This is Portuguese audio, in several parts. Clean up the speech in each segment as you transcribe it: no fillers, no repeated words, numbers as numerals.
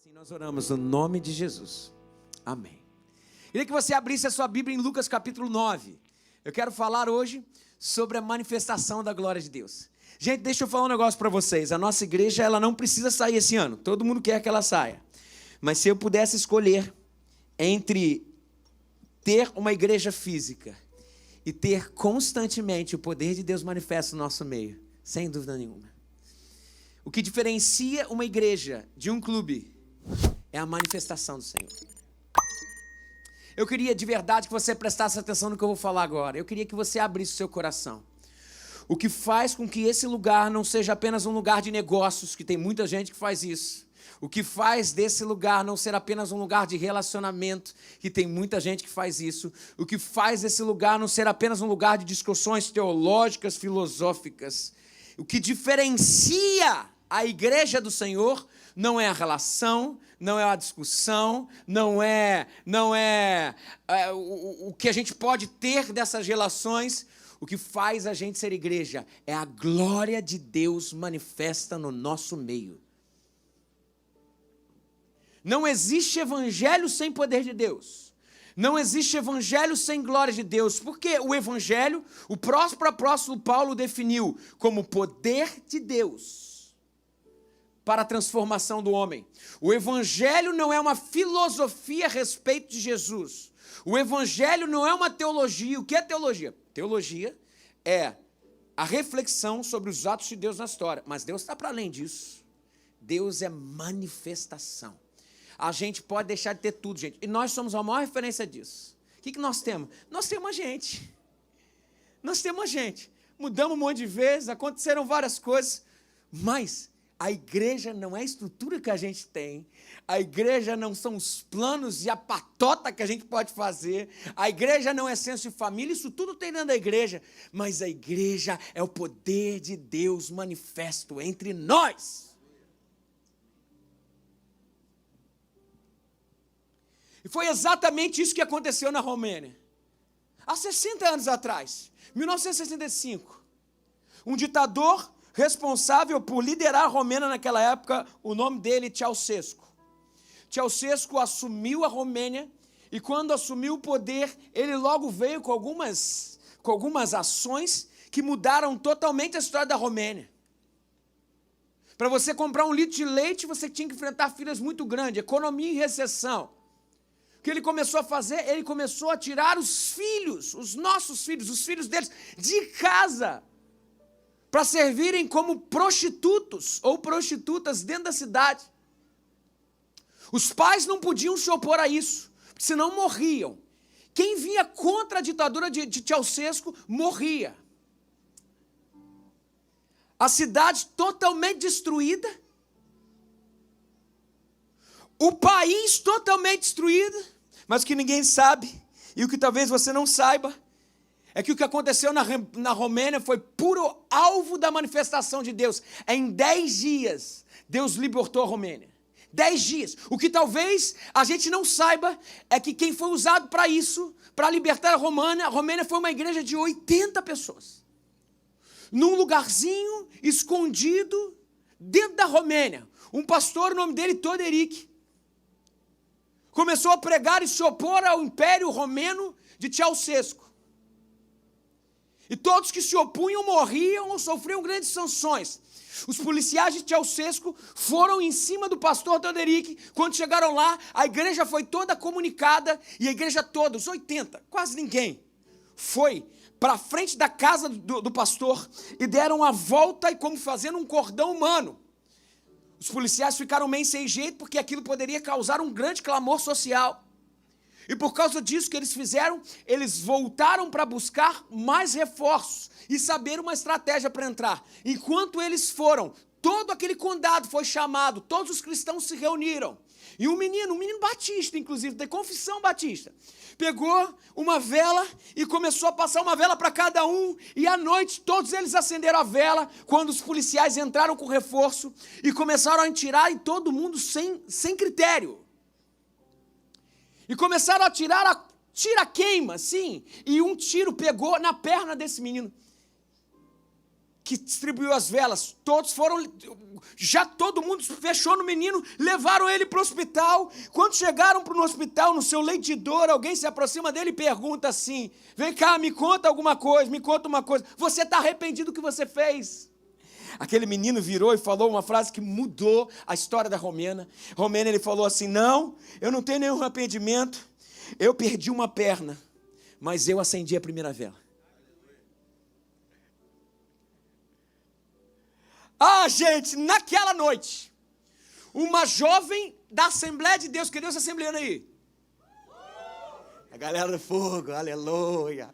Assim nós oramos no nome de Jesus. Amém. Queria que você abrisse a sua Bíblia em Lucas capítulo 9. Eu quero falar hoje sobre a manifestação da glória de Deus. Gente, deixa eu falar um negócio para vocês. A nossa igreja, ela não precisa sair esse ano. Todo mundo quer que ela saia. Mas se eu pudesse escolher entre ter uma igreja física e ter constantemente o poder de Deus manifesto no nosso meio, sem dúvida nenhuma. O que diferencia uma igreja de um clube é a manifestação do Senhor. Eu queria de verdade que você prestasse atenção no que eu vou falar agora. Eu queria que você abrisse o seu coração. O que faz com que esse lugar não seja apenas um lugar de negócios, que tem muita gente que faz isso. O que faz desse lugar não ser apenas um lugar de relacionamento, que tem muita gente que faz isso. O que faz desse lugar não ser apenas um lugar de discussões teológicas, filosóficas. O que diferencia a igreja do Senhor não é a relação, não é a discussão, não é o que a gente pode ter dessas relações. O que faz a gente ser igreja é a glória de Deus manifesta no nosso meio. Não existe evangelho sem poder de Deus. Não existe evangelho sem glória de Deus. Porque o evangelho, o próprio apóstolo Paulo definiu como poder de Deus para a transformação do homem. O evangelho não é uma filosofia a respeito de Jesus. O evangelho não é uma teologia. O que é teologia? Teologia é a reflexão sobre os atos de Deus na história. Mas Deus está para além disso. Deus é manifestação. A gente pode deixar de ter tudo, gente. E nós somos a maior referência disso. O que nós temos? Nós temos a gente. Nós temos a gente. Mudamos um monte de vezes, aconteceram várias coisas, mas a igreja não é a estrutura que a gente tem. A igreja não são os planos e a patota que a gente pode fazer. A igreja não é senso de família, isso tudo tem dentro da igreja. Mas a igreja é o poder de Deus manifesto entre nós. E foi exatamente isso que aconteceu na Romênia. Há 60 anos atrás, 1965, um ditador responsável por liderar a Romênia naquela época, o nome dele Ceausescu. Ceausescu assumiu a Romênia e quando assumiu o poder, ele logo veio com algumas ações que mudaram totalmente a história da Romênia. Para você comprar um litro de leite, você tinha que enfrentar filas muito grandes, economia em recessão. O que ele começou a fazer? Ele começou a tirar os filhos, os nossos filhos, os filhos deles, de casa, para servirem como prostitutos ou prostitutas dentro da cidade. Os pais não podiam se opor a isso, porque senão morriam. Quem vinha contra a ditadura de Ceausescu morria. A cidade totalmente destruída, o país totalmente destruído, mas o que ninguém sabe, e o que talvez você não saiba, é que o que aconteceu na Romênia foi puro alvo da manifestação de Deus. Em 10 dias, Deus libertou a Romênia. 10 dias. O que talvez a gente não saiba é que quem foi usado para isso, para libertar a Romênia foi uma igreja de 80 pessoas. Num lugarzinho escondido dentro da Romênia. Um pastor, o nome dele Toderic, começou a pregar e se opor ao Império Romeno de Ceausescu. E todos que se opunham morriam ou sofriam grandes sanções. Os policiais de Ceausescu foram em cima do pastor Toderic. Quando chegaram lá, a igreja foi toda comunicada, e a igreja toda, os 80, quase ninguém, foi para a frente da casa do pastor e deram a volta e como fazendo um cordão humano. Os policiais ficaram meio sem jeito, porque aquilo poderia causar um grande clamor social. E por causa disso que eles fizeram, eles voltaram para buscar mais reforços e saber uma estratégia para entrar. Enquanto eles foram, todo aquele condado foi chamado, todos os cristãos se reuniram. E um menino batista, inclusive, de confissão batista, pegou uma vela e começou a passar uma vela para cada um. E à noite todos eles acenderam a vela quando os policiais entraram com reforço e começaram a atirar em todo mundo sem critério. E começaram a tirar a tira-queima, sim. E um tiro pegou na perna desse menino. que distribuiu as velas, todos foram, já todo mundo fechou no menino, levaram ele para o hospital. Quando chegaram no hospital, no seu leito de dor, alguém se aproxima dele e pergunta assim: vem cá, me conta alguma coisa, me conta uma coisa, você está arrependido do que você fez? Aquele menino virou e falou uma frase que mudou a história da Romena. Romena, ele falou assim: não, eu não tenho nenhum arrependimento, eu perdi uma perna, mas eu acendi a primeira vela. Ah, gente, naquela noite, uma jovem da Assembleia de Deus, cadê os assembleanos aí? A galera do fogo, aleluia.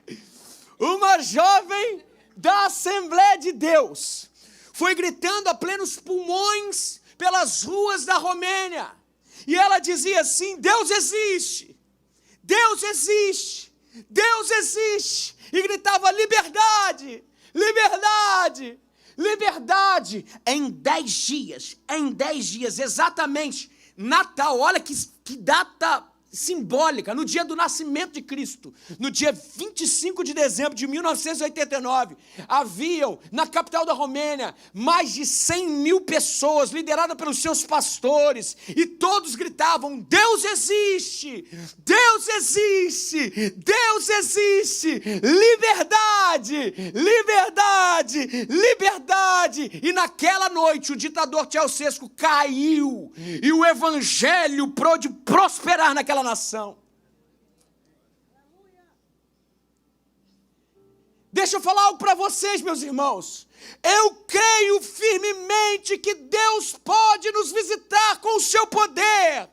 Uma jovem da Assembleia de Deus foi gritando a plenos pulmões pelas ruas da Romênia. E ela dizia assim: Deus existe, Deus existe, Deus existe. E gritava: liberdade, liberdade, liberdade. Em 10 dias, exatamente, Natal, olha que data simbólica, no dia do nascimento de Cristo, no dia 25 de dezembro de 1989, haviam na capital da Romênia mais de 100 mil pessoas, lideradas pelos seus pastores, e todos gritavam: Deus existe, Deus existe, Deus existe, liberdade, liberdade, liberdade. E naquela noite o ditador Ceausescu caiu, e o evangelho pôde prosperar naquela nação. Deixa eu falar algo para vocês, meus irmãos. Eu creio firmemente que Deus pode nos visitar com o seu poder,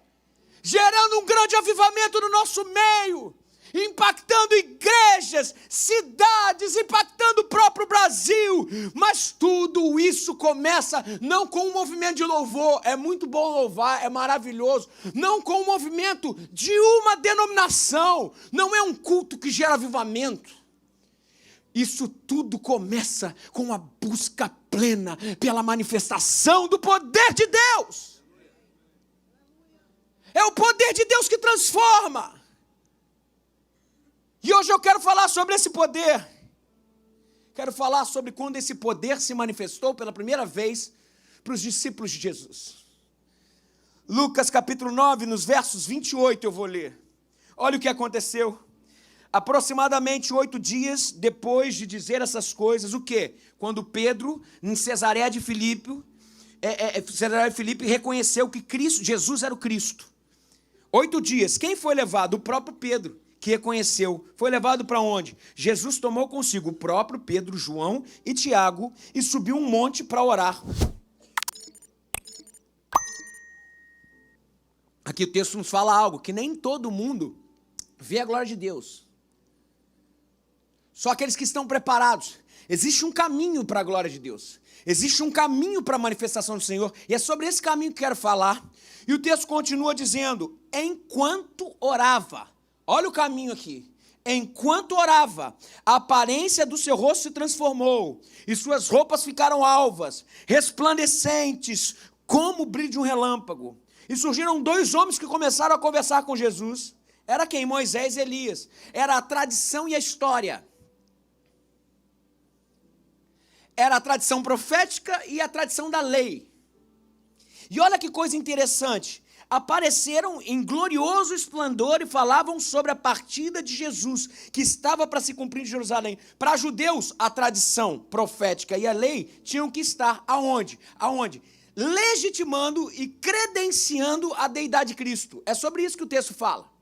gerando um grande avivamento no nosso meio, impactando igrejas, cidades, impactando o próprio Brasil. Mas tudo isso começa não com um movimento de louvor, é muito bom louvar, é maravilhoso, não com um movimento de uma denominação, não é um culto que gera avivamento. Isso tudo começa com a busca plena pela manifestação do poder de Deus. É o poder de Deus que transforma. E hoje eu quero falar sobre esse poder. Quero falar sobre quando esse poder se manifestou pela primeira vez para os discípulos de Jesus. Lucas capítulo 9, nos versos 28 eu vou ler. Olha o que aconteceu. Aproximadamente 8 dias depois de dizer essas coisas, o quê? Quando Pedro, em Cesareia de Filipe, reconheceu que Jesus era o Cristo. 8 dias. Quem foi levado? O próprio Pedro, que reconheceu. Foi levado para onde? Jesus tomou consigo o próprio Pedro, João e Tiago e subiu um monte para orar. Aqui o texto nos fala algo, que nem todo mundo vê a glória de Deus. Só aqueles que estão preparados. Existe um caminho para a glória de Deus. Existe um caminho para a manifestação do Senhor. E é sobre esse caminho que quero falar. E o texto continua dizendo: enquanto orava. Olha o caminho aqui. Enquanto orava, a aparência do seu rosto se transformou, e suas roupas ficaram alvas, resplandecentes, como o brilho de um relâmpago. E surgiram 2 homens que começaram a conversar com Jesus. Era quem? Moisés e Elias. Era a tradição e a história. Era a tradição profética e a tradição da lei. E olha que coisa interessante. Apareceram em glorioso esplendor e falavam sobre a partida de Jesus, que estava para se cumprir em Jerusalém. Para judeus, a tradição profética e a lei tinham que estar aonde? Aonde? Legitimando e credenciando a deidade de Cristo. É sobre isso que o texto fala.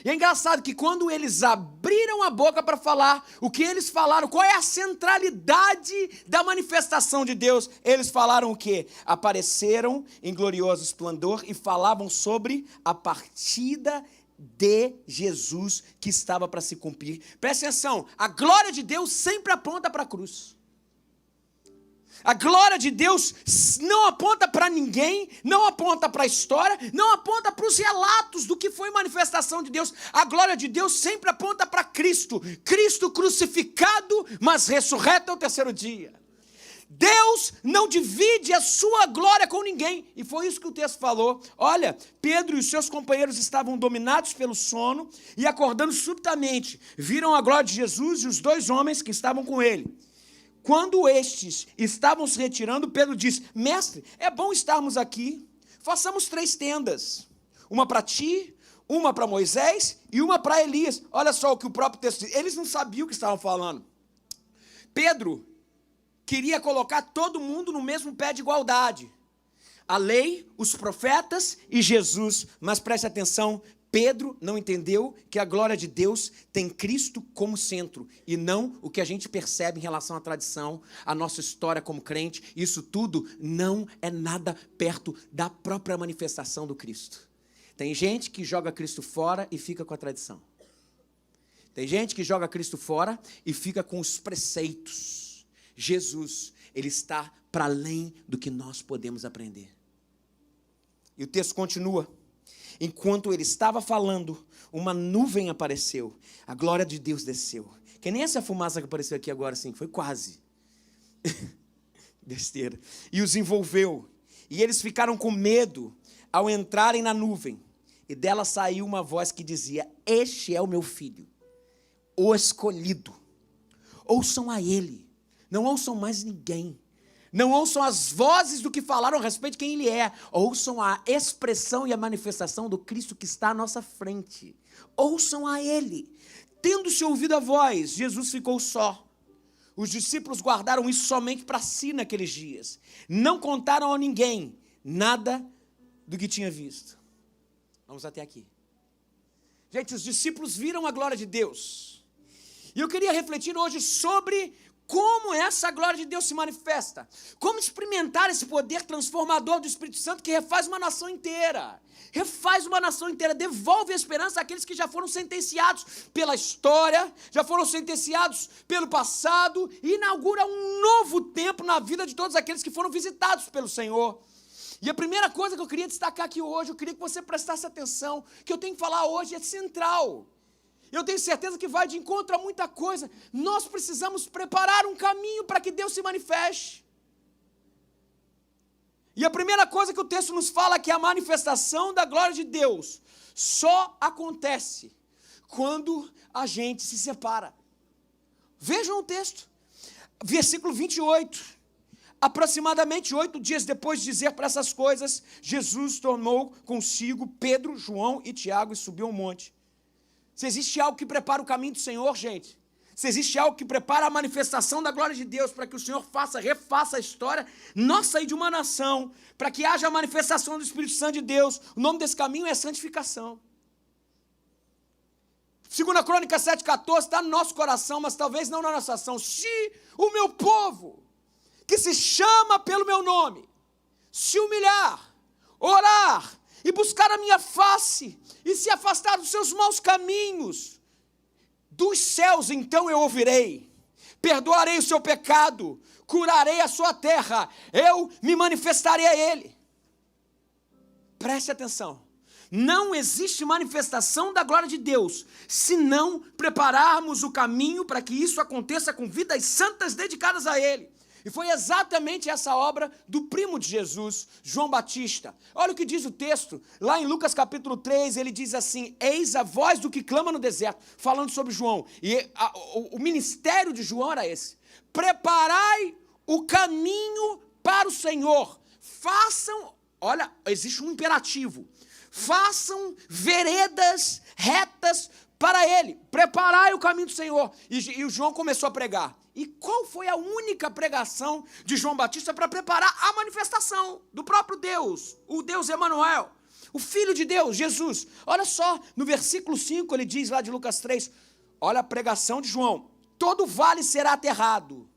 E é engraçado que quando eles abriram a boca para falar, o que eles falaram, qual é a centralidade da manifestação de Deus? Eles falaram o quê? Apareceram em glorioso esplendor e falavam sobre a partida de Jesus que estava para se cumprir. Presta atenção, a glória de Deus sempre aponta para a cruz. A glória de Deus não aponta para ninguém, não aponta para a história, não aponta para os relatos do que foi manifestação de Deus. A glória de Deus sempre aponta para Cristo. Cristo crucificado, mas ressurreto ao 3º dia. Deus não divide a sua glória com ninguém. E foi isso que o texto falou. Olha, Pedro e os seus companheiros estavam dominados pelo sono e acordando subitamente, viram a glória de Jesus e os 2 homens que estavam com ele. Quando estes estavam se retirando, Pedro disse: mestre, é bom estarmos aqui. Façamos 3 tendas. Uma para ti, uma para Moisés e uma para Elias. Olha só o que o próprio texto diz. Eles não sabiam o que estavam falando. Pedro queria colocar todo mundo no mesmo pé de igualdade. A lei, os profetas e Jesus. Mas preste atenção, Pedro não entendeu que a glória de Deus tem Cristo como centro e não o que a gente percebe em relação à tradição, à nossa história como crente. Isso tudo não é nada perto da própria manifestação do Cristo. Tem gente que joga Cristo fora e fica com a tradição. Tem gente que joga Cristo fora e fica com os preceitos. Jesus, ele está para além do que nós podemos aprender. E o texto continua. Enquanto ele estava falando, uma nuvem apareceu, a glória de Deus desceu. Que nem essa fumaça que apareceu aqui agora, assim, foi quase. Besteira. E os envolveu. E eles ficaram com medo ao entrarem na nuvem. E dela saiu uma voz que dizia: este é o meu filho, o escolhido. Ouçam a ele, não ouçam mais ninguém. Não ouçam as vozes do que falaram a respeito de quem ele é. Ouçam a expressão e a manifestação do Cristo que está à nossa frente. Ouçam a ele. Tendo-se ouvido a voz, Jesus ficou só. Os discípulos guardaram isso somente para si naqueles dias. Não contaram a ninguém nada do que tinha visto. Vamos até aqui. Gente, os discípulos viram a glória de Deus. E eu queria refletir hoje sobre como essa glória de Deus se manifesta. Como experimentar esse poder transformador do Espírito Santo que refaz uma nação inteira. Refaz uma nação inteira, devolve a esperança àqueles que já foram sentenciados pela história, já foram sentenciados pelo passado, e inaugura um novo tempo na vida de todos aqueles que foram visitados pelo Senhor. E a primeira coisa que eu queria destacar aqui hoje, eu queria que você prestasse atenção, que eu tenho que falar hoje é central. Eu tenho certeza que vai de encontro a muita coisa. Nós precisamos preparar um caminho para que Deus se manifeste. E a primeira coisa que o texto nos fala é que a manifestação da glória de Deus só acontece quando a gente se separa. Vejam o texto, versículo 28. Aproximadamente 8 dias depois de dizer para essas coisas, Jesus tomou consigo Pedro, João e Tiago e subiu ao monte. Se existe algo que prepara o caminho do Senhor, gente, se existe algo que prepara a manifestação da glória de Deus, para que o Senhor refaça a história, nossa e de uma nação, para que haja a manifestação do Espírito Santo de Deus, o nome desse caminho é santificação. 2 Crônicas 7,14 está no nosso coração, mas talvez não na nossa ação. Se o meu povo, que se chama pelo meu nome, se humilhar, orar e buscar a minha face, e se afastar dos seus maus caminhos, dos céus então eu ouvirei, perdoarei o seu pecado, curarei a sua terra, eu me manifestarei a ele. Preste atenção, não existe manifestação da glória de Deus, se não prepararmos o caminho para que isso aconteça com vidas santas dedicadas a ele. E foi exatamente essa obra do primo de Jesus, João Batista. Olha o que diz o texto, lá em Lucas capítulo 3, ele diz assim: eis a voz do que clama no deserto, falando sobre João. E o ministério de João era esse: preparai o caminho para o Senhor. Façam, olha, existe um imperativo, façam veredas retas para ele. Preparai o caminho do Senhor. E o João começou a pregar. E qual foi a única pregação de João Batista para preparar a manifestação do próprio Deus, o Deus Emanuel, o Filho de Deus, Jesus? Olha só, no versículo 5 ele diz lá de Lucas 3, olha a pregação de João: todo vale será aterrado,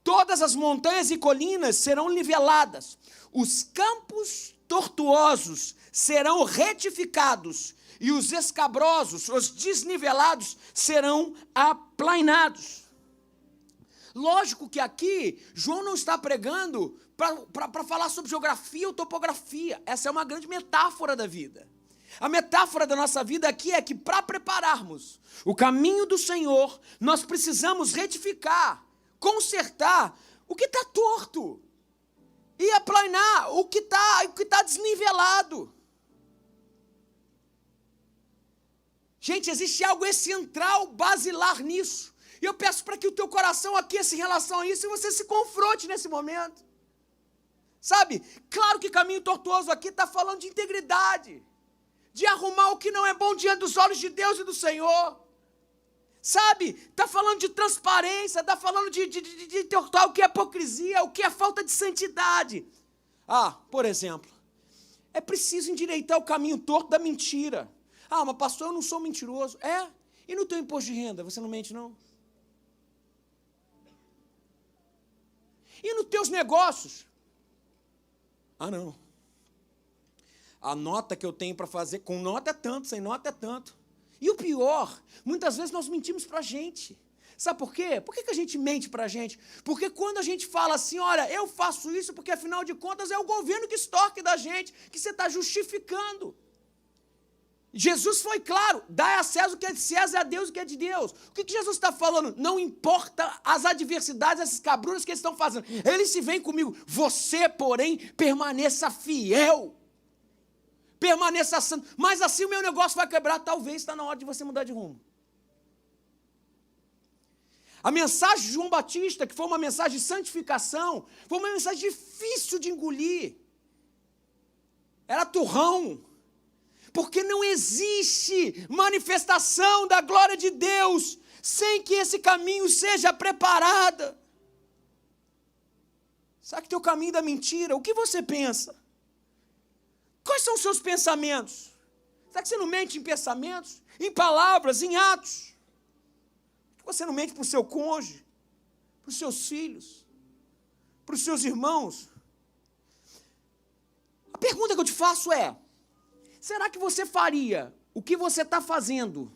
todas as montanhas e colinas serão niveladas, os campos tortuosos serão retificados, e os escabrosos, os desnivelados, serão aplainados. Lógico que aqui, João não está pregando para falar sobre geografia ou topografia. Essa é uma grande metáfora da vida. A metáfora da nossa vida aqui é que para prepararmos o caminho do Senhor, nós precisamos retificar, consertar o que está torto e aplanar o que está desnivelado. Gente, existe algo essencial, basilar nisso. E eu peço para que o teu coração aqueça em relação a isso e você se confronte nesse momento. Sabe, claro que caminho tortuoso aqui está falando de integridade, de arrumar o que não é bom diante dos olhos de Deus e do Senhor. Sabe, está falando de transparência, está falando de tortuar o que é hipocrisia, o que é falta de santidade. Por exemplo, é preciso endireitar o caminho torto da mentira. Mas pastor, eu não sou mentiroso. E no teu imposto de renda, você não mente não? E nos teus negócios? Não. A nota que eu tenho para fazer, com nota é tanto, sem nota é tanto. E o pior, muitas vezes nós mentimos para a gente. Sabe por quê? Por que a gente mente para a gente? Porque quando a gente fala assim, olha, eu faço isso porque afinal de contas é o governo que extorque da gente, que você está justificando. Jesus foi claro, dai a César o que é de César e a Deus o que é de Deus. O que Jesus está falando? Não importa as adversidades, essas cabruras que eles estão fazendo. Eles se veem comigo. Você, porém, permaneça fiel. Permaneça santo. Mas assim o meu negócio vai quebrar. Talvez está na hora de você mudar de rumo. A mensagem de João Batista, que foi uma mensagem de santificação, foi uma mensagem difícil de engolir. Era turrão. Porque não existe manifestação da glória de Deus sem que esse caminho seja preparado. Sabe que tem o caminho da mentira? O que você pensa? Quais são os seus pensamentos? Será que você não mente em pensamentos? Em palavras, em atos? Por que você não mente para o seu cônjuge? Para os seus filhos? Para os seus irmãos? A pergunta que eu te faço é, será que você faria o que você está fazendo?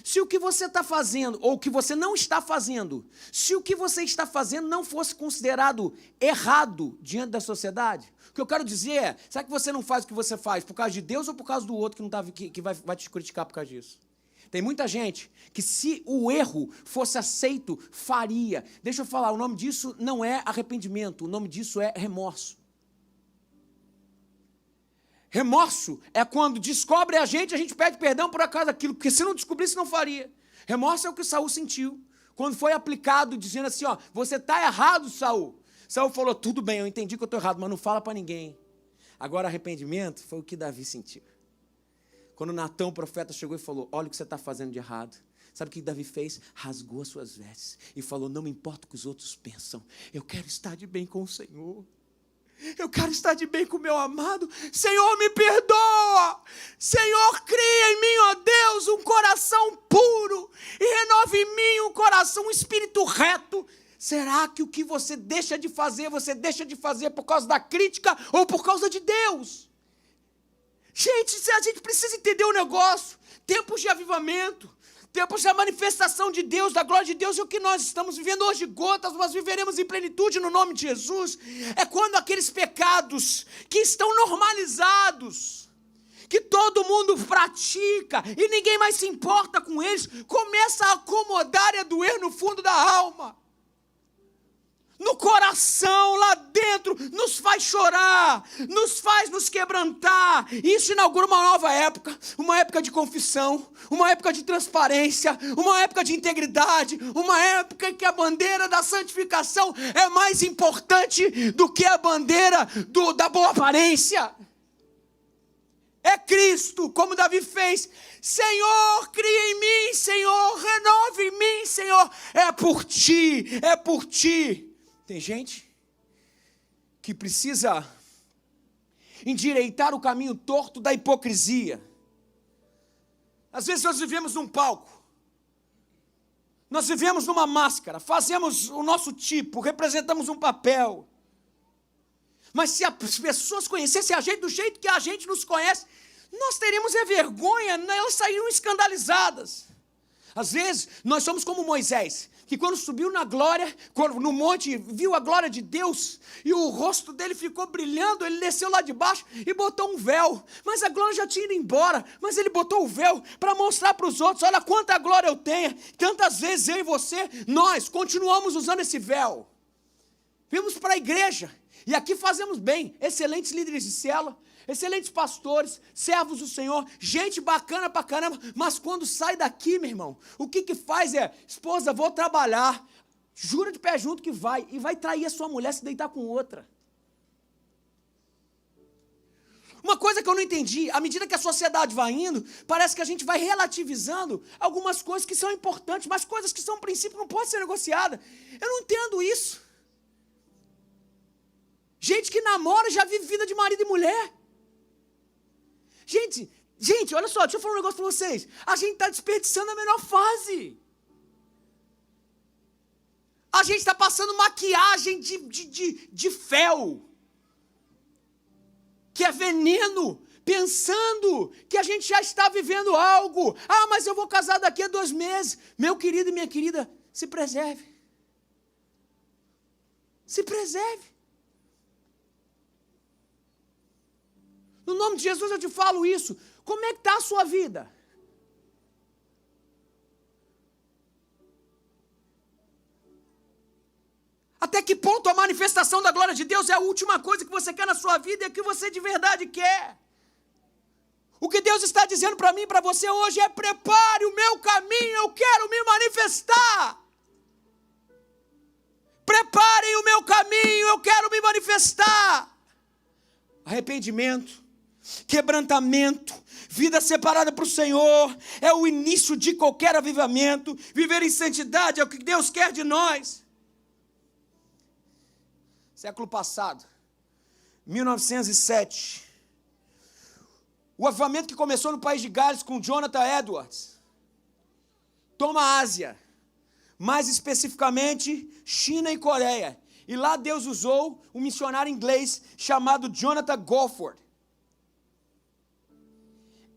Se o que você está fazendo, ou o que você não está fazendo, se o que você está fazendo não fosse considerado errado diante da sociedade, o que eu quero dizer é, será que você não faz o que você faz por causa de Deus ou por causa do outro que vai te criticar por causa disso? Tem muita gente que se o erro fosse aceito, faria. Deixa eu falar, o nome disso não é arrependimento, o nome disso é remorso. Remorso é quando descobre a gente pede perdão por acaso daquilo, porque se não descobrisse, não faria. Remorso é o que Saul sentiu, quando foi aplicado, dizendo assim, você está errado, Saul. Saul falou, tudo bem, eu entendi que eu estou errado, mas não fala para ninguém. Agora, arrependimento foi o que Davi sentiu. Quando Natão, o profeta, chegou e falou, olha o que você está fazendo de errado. Sabe o que Davi fez? Rasgou as suas vestes e falou, não me importa o que os outros pensam, eu quero estar de bem com o Senhor. Eu quero estar de bem com o meu amado. Senhor, me perdoa. Senhor, cria em mim, ó Deus, um coração puro. E renova em mim um coração, um espírito reto. Será que o que você deixa de fazer por causa da crítica ou por causa de Deus? Gente, a gente precisa entender o negócio. Tempos de avivamento. Tempos da manifestação de Deus, da glória de Deus, e o que nós estamos vivendo hoje, gotas, nós viveremos em plenitude no nome de Jesus, é quando aqueles pecados que estão normalizados, que todo mundo pratica, e ninguém mais se importa com eles, começa a acomodar e a doer no fundo da alma, no coração, lá dentro, nos faz chorar, nos faz nos quebrantar. Isso inaugura uma nova época, uma época de confissão, uma época de transparência, uma época de integridade, uma época em que a bandeira da santificação é mais importante do que a bandeira da boa aparência. É Cristo, como Davi fez. Senhor, cria em mim, Senhor, renova em mim, Senhor. É por ti, é por ti. Tem gente que precisa endireitar o caminho torto da hipocrisia. Às vezes nós vivemos num palco, nós vivemos numa máscara, fazemos o nosso tipo, representamos um papel. Mas se as pessoas conhecessem a gente do jeito que a gente nos conhece, nós teríamos vergonha, elas sairiam escandalizadas. Às vezes nós somos como Moisés, que quando subiu na glória, no monte, viu a glória de Deus, e o rosto dele ficou brilhando, ele desceu lá de baixo e botou um véu, mas a glória já tinha ido embora, mas ele botou o véu para mostrar para os outros, olha quanta glória eu tenho. Tantas vezes eu e você, nós continuamos usando esse véu, vimos para a igreja, e aqui fazemos bem, excelentes líderes de célula, excelentes pastores, servos do Senhor, gente bacana pra caramba, mas quando sai daqui, meu irmão, o que faz é, esposa, vou trabalhar, jura de pé junto que vai, e vai trair a sua mulher se deitar com outra. Uma coisa que eu não entendi, à medida que a sociedade vai indo, parece que a gente vai relativizando algumas coisas que são importantes, mas coisas que são princípio não podem ser negociadas. Eu não entendo isso. Gente que namora já vive vida de marido e mulher. Gente, olha só, deixa eu falar um negócio para vocês. A gente está desperdiçando a melhor fase. A gente está passando maquiagem de fel, que é veneno, pensando que a gente já está vivendo algo. Ah, mas eu vou casar daqui a 2 meses. Meu querido e minha querida, se preserve. Se preserve. No nome de Jesus eu te falo isso. Como é que está a sua vida? Até que ponto a manifestação da glória de Deus é a última coisa que você quer na sua vida e é que você de verdade quer? O que Deus está dizendo para mim e para você hoje é: prepare o meu caminho, eu quero me manifestar. Preparem o meu caminho, eu quero me manifestar. Arrependimento, quebrantamento, vida separada para o Senhor, é o início de qualquer avivamento. Viver em santidade é o que Deus quer de nós. Século passado, 1907, o avivamento que começou no país de Gales com Jonathan Edwards, toma a Ásia, mais especificamente China e Coreia, e lá Deus usou um missionário inglês chamado Jonathan Gofford.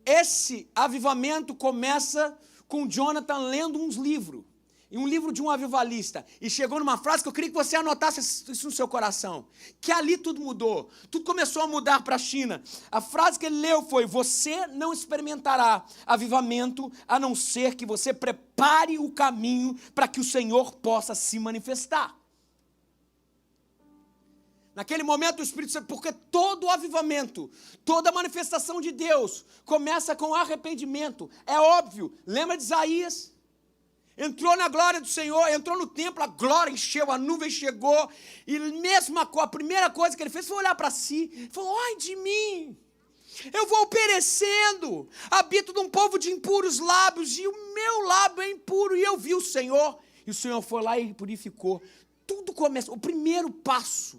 Esse avivamento começa com Jonathan lendo uns livros, em um livro de um avivalista, e chegou numa frase que eu queria que você anotasse isso no seu coração, que ali tudo mudou, tudo começou a mudar para a China. A frase que ele leu foi: você não experimentará avivamento a não ser que você prepare o caminho para que o Senhor possa se manifestar. Naquele momento o Espírito Santo, porque todo o avivamento, toda a manifestação de Deus começa com arrependimento, é óbvio. Lembra de Isaías? Entrou na glória do Senhor, entrou no templo, a glória encheu, a nuvem chegou, e mesmo a primeira coisa que ele fez foi olhar para si, e falou: ai de mim, eu vou perecendo, habito num povo de impuros lábios, e o meu lábio é impuro. E eu vi o Senhor, e o Senhor foi lá e purificou. Tudo começa, o primeiro passo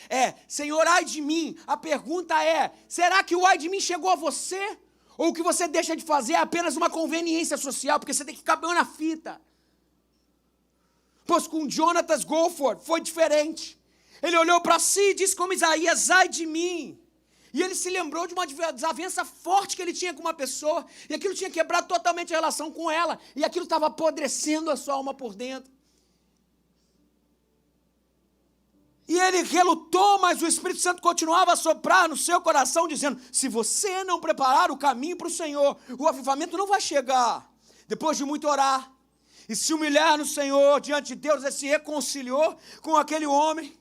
é: Senhor, ai de mim. A pergunta é: será que o ai de mim chegou a você? Ou o que você deixa de fazer é apenas uma conveniência social, porque você tem que caber na fita? Pois com Jonathan Gofford foi diferente. Ele olhou para si e disse como Isaías: ai de mim. E ele se lembrou de uma desavença forte que ele tinha com uma pessoa, e aquilo tinha quebrado totalmente a relação com ela, e aquilo estava apodrecendo a sua alma por dentro. E ele relutou, mas o Espírito Santo continuava a soprar no seu coração, dizendo: se você não preparar o caminho para o Senhor, o avivamento não vai chegar. Depois de muito orar e se humilhar no Senhor, diante de Deus, ele se reconciliou com aquele homem.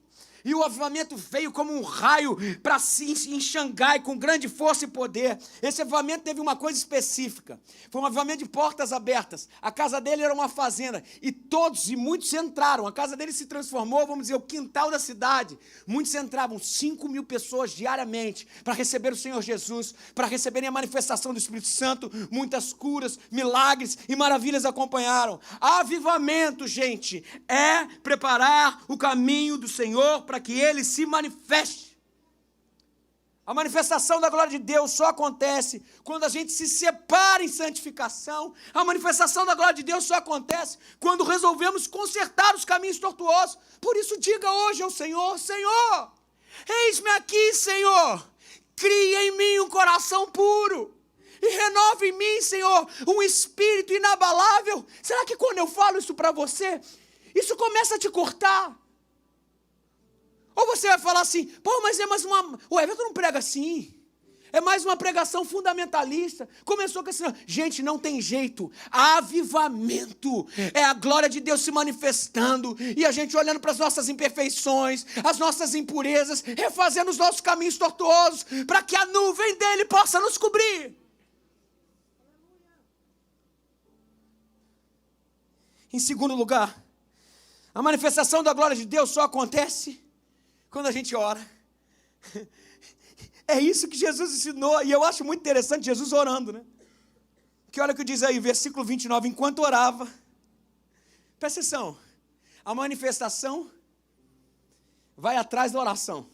E o avivamento veio como um raio para si em Xangai, com grande força e poder. Esse avivamento teve uma coisa específica. Foi um avivamento de portas abertas. A casa dele era uma fazenda. E todos e muitos entraram. A casa dele se transformou, vamos dizer, o quintal da cidade. Muitos entravam, 5.000 pessoas diariamente, para receber o Senhor Jesus, para receberem a manifestação do Espírito Santo. Muitas curas, milagres e maravilhas acompanharam. Avivamento, gente, é preparar o caminho do Senhor para que ele se manifeste. A manifestação da glória de Deus só acontece quando a gente se separa em santificação. A manifestação da glória de Deus só acontece quando resolvemos consertar os caminhos tortuosos. Por isso diga hoje ao Senhor: Senhor, eis-me aqui, Senhor, cria em mim um coração puro e renova em mim, Senhor, um espírito inabalável. Será que quando eu falo isso para você, isso começa a te cortar? Ou você vai falar assim: pô, mas o Everton não prega assim. É mais uma pregação fundamentalista. Começou com assim, gente, não tem jeito. Avivamento é a glória de Deus se manifestando e a gente olhando para as nossas imperfeições, as nossas impurezas, refazendo os nossos caminhos tortuosos, para que a nuvem dele possa nos cobrir. Em segundo lugar, a manifestação da glória de Deus só acontece quando a gente ora. É isso que Jesus ensinou, e eu acho muito interessante Jesus orando, né? Que olha o que diz aí, versículo 29, enquanto orava, presta atenção, a manifestação vai atrás da oração.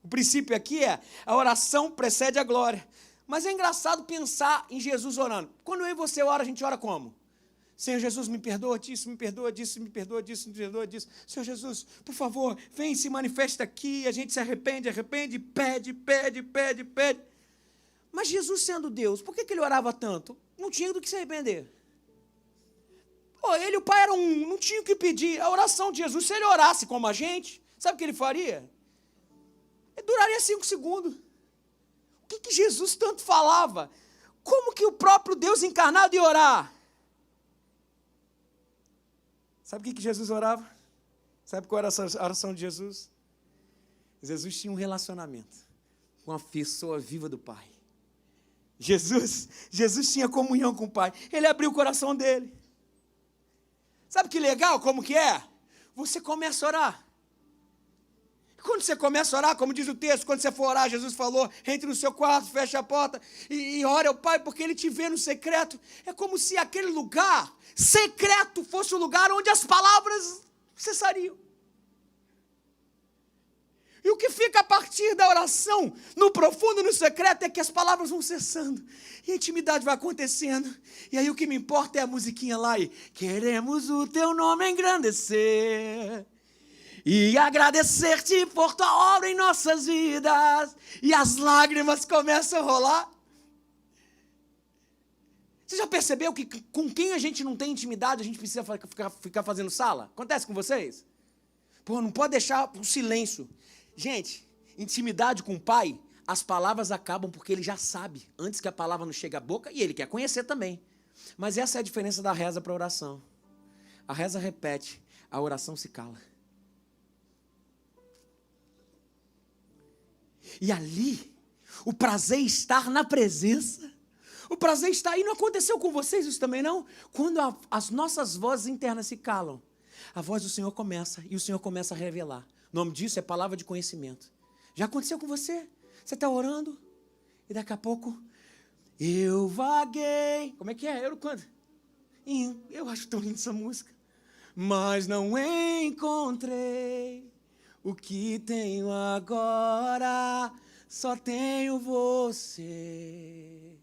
O princípio aqui é, a oração precede a glória. Mas é engraçado pensar em Jesus orando. Quando eu e você ora, a gente ora como? Senhor Jesus, me perdoa disso, me perdoa disso, me perdoa disso, me perdoa disso. Senhor Jesus, por favor, vem e se manifesta aqui. A gente se arrepende, pede. Mas Jesus sendo Deus, por que ele orava tanto? Não tinha do que se arrepender. Ele e o Pai eram um, não tinha o que pedir. A oração de Jesus, se ele orasse como a gente, sabe o que ele faria? Ele duraria 5 segundos. O que Jesus tanto falava? Como que o próprio Deus encarnado ia orar? Sabe o que Jesus orava? Sabe qual era a oração de Jesus? Jesus tinha um relacionamento com a pessoa viva do Pai. Jesus tinha comunhão com o Pai. Ele abriu o coração dele. Sabe que legal, como que é? Você começa a orar. Quando você começa a orar, como diz o texto, quando você for orar, Jesus falou, entre no seu quarto, fecha a porta e ore ao Pai, porque Ele te vê no secreto. É como se aquele lugar secreto fosse o lugar onde as palavras cessariam. E o que fica a partir da oração, no profundo, no secreto, é que as palavras vão cessando. E a intimidade vai acontecendo. E aí o que me importa é a musiquinha lá e queremos o teu nome engrandecer. E agradecer-te por tua obra em nossas vidas. E as lágrimas começam a rolar. Você já percebeu que com quem a gente não tem intimidade, a gente precisa ficar fazendo sala? Acontece com vocês? Não pode deixar o silêncio. Gente, intimidade com o Pai, as palavras acabam porque ele já sabe, antes que a palavra não chegue à boca, e ele quer conhecer também. Mas essa é a diferença da reza para a oração. A reza repete, a oração se cala. E ali, o prazer estar na presença, o prazer está aí. Não aconteceu com vocês isso também, não? Quando as nossas vozes internas se calam, a voz do Senhor começa, e o Senhor começa a revelar. O nome disso é palavra de conhecimento. Já aconteceu com você? Você está orando, e daqui a pouco, eu vaguei. Como é que é? Eu canto. Eu acho tão linda essa música. Mas não encontrei o que tenho agora, só tenho você.